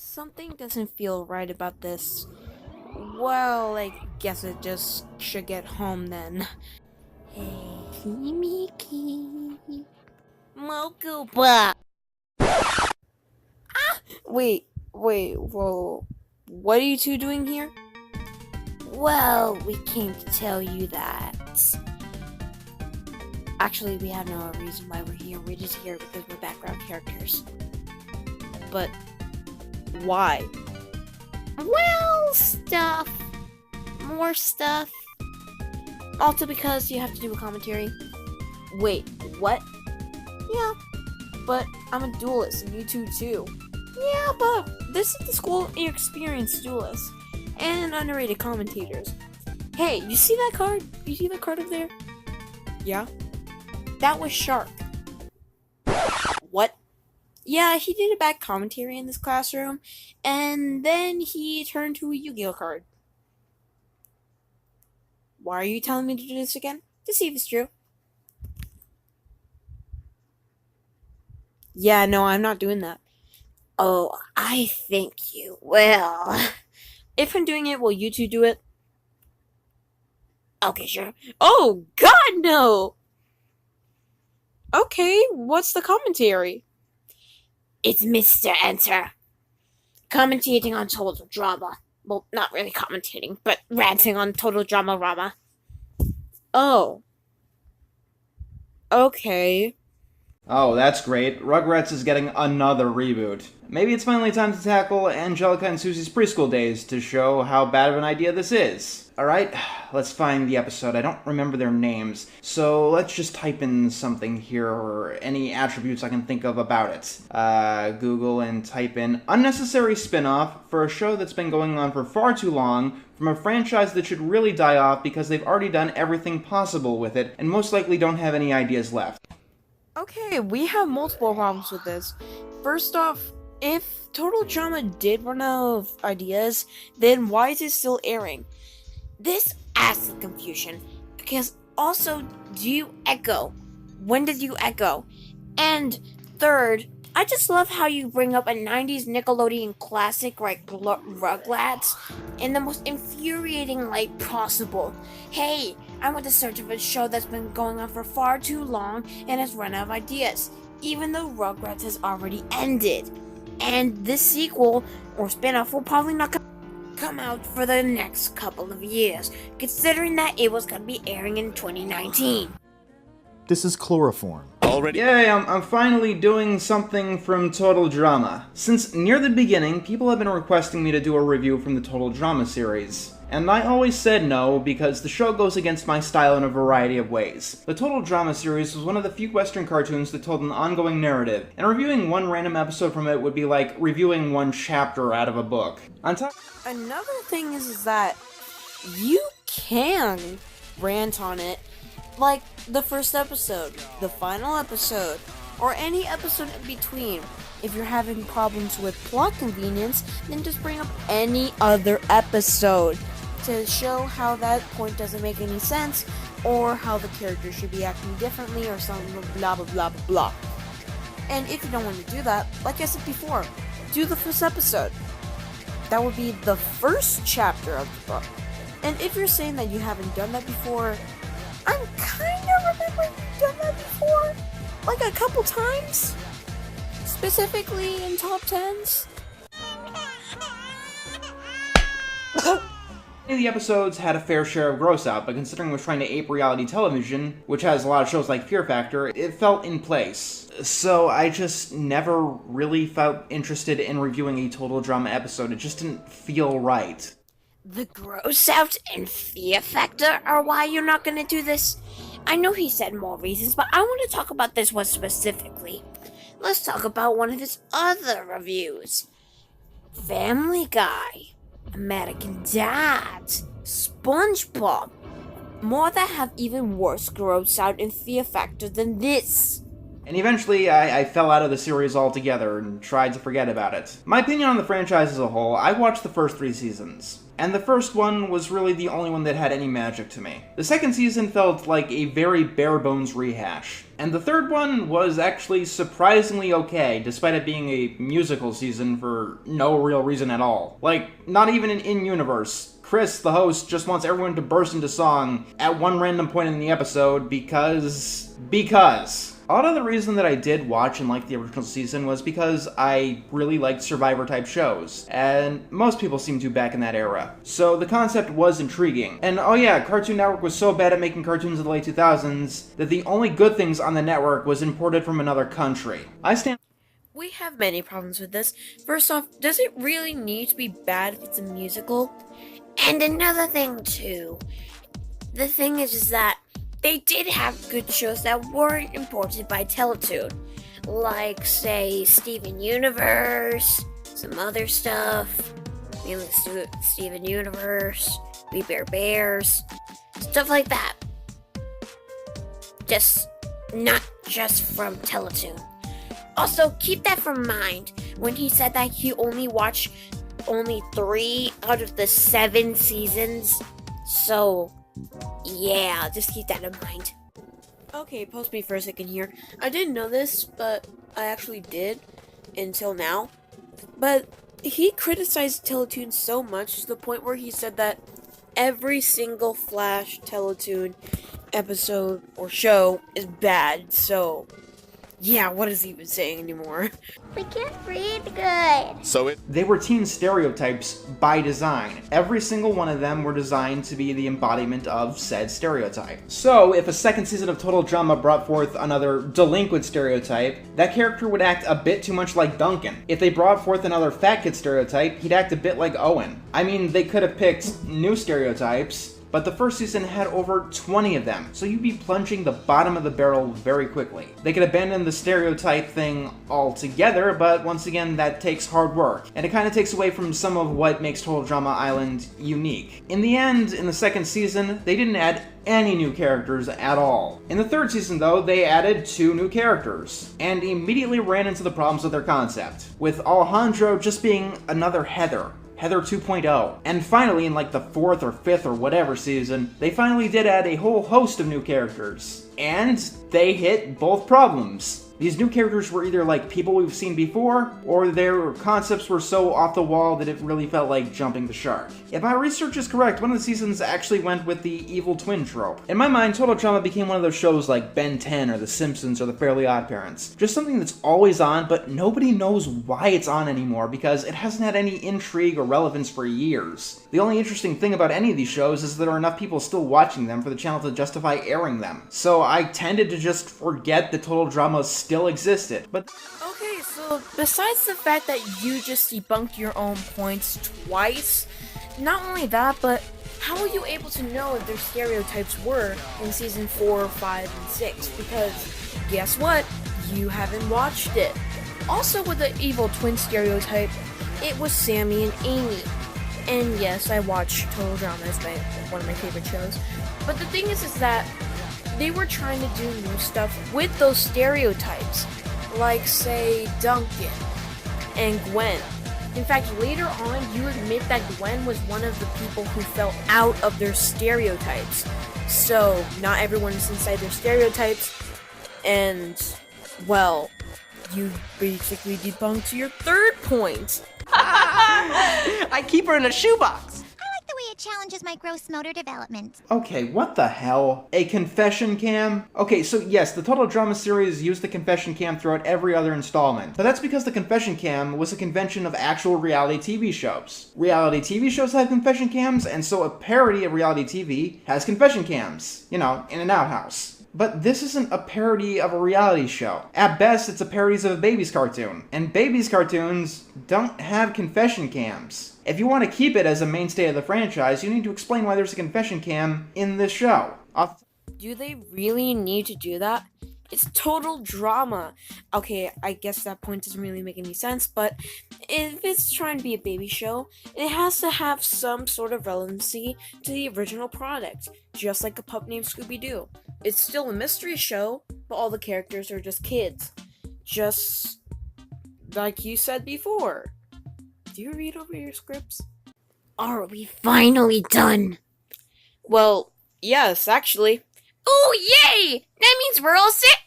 Something doesn't feel right about this. Well, I guess it just should get home then. Hey, Mickey. Mokuba. Whoa. What are you two doing here? Well, we came to tell you that. Actually, we have no reason why we're here. We're just here because we're background characters. But why? Well, stuff. More stuff. Also because you have to do a commentary. Wait, what? Yeah, but I'm a duelist and you two too. Yeah, but this is the school experienced duelists and underrated commentators. Hey, you see that card? You see that card up there? Yeah? That was Shark. What? Yeah, he did a bad commentary in this classroom, and then he turned to a Yu-Gi-Oh card. Why are you telling me to do this again? To see if it's true. Yeah, no, I'm not doing that. Oh, I think you will. If I'm doing it, will you two do it? Okay, sure. Oh, God, no! Okay, what's the commentary? It's Mr. Enter. Commentating on Total Drama. Well, not really commentating, but ranting on Total Drama Rama. Oh. Okay. Oh, that's great. Rugrats is getting another reboot. Maybe it's finally time to tackle Angelica and Susie's preschool days to show how bad of an idea this is. Alright, let's find the episode. I don't remember their names, so let's just type in something here or any attributes I can think of about it. Google and type in unnecessary spin-off for a show that's been going on for far too long from a franchise that should really die off because they've already done everything possible with it and most likely don't have any ideas left. Okay, we have multiple problems with this. First off, if Total Drama did run out of ideas, then why is it still airing? This adds to confusion, because also, do you echo? When did you echo? And third, I just love how you bring up a 90s Nickelodeon classic like Rugrats in the most infuriating light possible. Hey, I'm on the search of a show that's been going on for far too long and has run out of ideas, even though Rugrats has already ended. And this sequel or spin-off will probably not come out for the next couple of years, considering that it was going to be airing in 2019. This is chloroform. Yay, I'm finally doing something from Total Drama. Since near the beginning, people have been requesting me to do a review from the Total Drama series. And I always said no, because the show goes against my style in a variety of ways. The Total Drama series was one of the few Western cartoons that told an ongoing narrative, and reviewing one random episode from it would be like reviewing one chapter out of a book. On top, another thing is that you can rant on it, like the first episode, the final episode, or any episode in between. If you're having problems with plot convenience, then just bring up any other episode to show how that point doesn't make any sense, or how the character should be acting differently, or something blah blah blah blah. And if you don't want to do that, like I said before, do the first episode. That would be the first chapter of the book. And if you're saying that you haven't done that before, I'm kinda remembering you've done that before, like a couple times, specifically in top 10s. the episodes had a fair share of gross out, but considering it was trying to ape reality television, which has a lot of shows like Fear Factor, it felt in place. So I just never really felt interested in reviewing a Total Drama episode. It just didn't feel right. The gross out and Fear Factor are why you're not gonna do this? I know he said more reasons, but I want to talk about this one specifically. Let's talk about one of his other reviews. Family Guy, American Dad, SpongeBob. More that have even worse gross out and Fear Factor than this. And eventually, I fell out of the series altogether and tried to forget about it. My opinion on the franchise as a whole, I watched the first 3 seasons. And the first one was really the only one that had any magic to me. The second season felt like a very bare-bones rehash. And the third one was actually surprisingly okay, despite it being a musical season for no real reason at all. Like, not even an in-universe. Chris, the host, just wants everyone to burst into song at one random point in the episode because... A lot of the reason that I did watch and like the original season was because I really liked Survivor-type shows, and most people seem to back in that era. So the concept was intriguing. And oh yeah, Cartoon Network was so bad at making cartoons in the late 2000s that the only good things on the network was imported from another country. We have many problems with this. First off, does it really need to be bad if it's a musical? And another thing too, the thing is that they did have good shows that weren't imported by Teletoon. Like, say, Steven Universe, some other stuff. Mainly Steven Universe, We Bare Bears, stuff like that. Not just from Teletoon. Also, keep that in mind when he said that he only watched 3 out of the 7 seasons. So... yeah, just keep that in mind. Okay, post me for a second here. I didn't know this, but I actually did until now. But he criticized Teletoon so much to the point where he said that every single Flash Teletoon episode or show is bad. So, yeah, what is he even saying anymore? We can't read good. They were teen stereotypes by design. Every single one of them were designed to be the embodiment of said stereotype. So, if a second season of Total Drama brought forth another delinquent stereotype, that character would act a bit too much like Duncan. If they brought forth another fat kid stereotype, he'd act a bit like Owen. I mean, they could have picked new stereotypes, but the first season had over 20 of them, so you'd be plunging the bottom of the barrel very quickly. They could abandon the stereotype thing altogether, but once again, that takes hard work, and it kind of takes away from some of what makes Total Drama Island unique. In the end, in the second season, they didn't add any new characters at all. In the third season, though, they added 2 new characters, and immediately ran into the problems of their concept, with Alejandro just being another Heather 2.0. And finally, in like the 4th or 5th or whatever season, they finally did add a whole host of new characters. And they hit both problems. These new characters were either like people we've seen before, or their concepts were so off the wall that it really felt like jumping the shark. If my research is correct, one of the seasons actually went with the evil twin trope. In my mind, Total Drama became one of those shows like Ben 10 or The Simpsons or The Fairly Odd Parents. Just something that's always on, but nobody knows why it's on anymore because it hasn't had any intrigue or relevance for years. The only interesting thing about any of these shows is that there are enough people still watching them for the channel to justify airing them. So I tended to just forget that Total Drama still existed. But Okay, so besides the fact that you just debunked your own points twice, not only that, but how were you able to know if their stereotypes were in season 4, 5, and 6? Because guess what? You haven't watched it. Also, with the evil twin stereotype, it was Sammy and Amy. And yes, I watch Total Drama as one of my favorite shows. But the thing is that they were trying to do new stuff with those stereotypes. Like, say, Duncan and Gwen. In fact, later on, you admit that Gwen was one of the people who fell out of their stereotypes. So, not everyone is inside their stereotypes. And, well, you basically debunked your third point. I keep her in a shoebox. I like the way it challenges my gross motor development. okay, what the hell? A confession cam? Okay, so yes, the Total Drama series used the confession cam throughout every other installment, but that's because the confession cam was a convention of actual reality TV shows. Reality TV shows have confession cams, and so a parody of reality TV has confession cams. You know, in an outhouse. But this isn't a parody of a reality show. At best, it's a parody of a baby's cartoon. And baby's cartoons don't have confession cams. If you want to keep it as a mainstay of the franchise, you need to explain why there's a confession cam in this show. Do they really need to do that? It's total drama. Okay, I guess that point doesn't really make any sense, but if it's trying to be a baby show, it has to have some sort of relevancy to the original product, just like a pup named Scooby-Doo. It's still a mystery show, but all the characters are just kids. Just like you said before. Do you read over your scripts? Are we finally done? Well, yes, actually. Oh, yay! That means we're all set.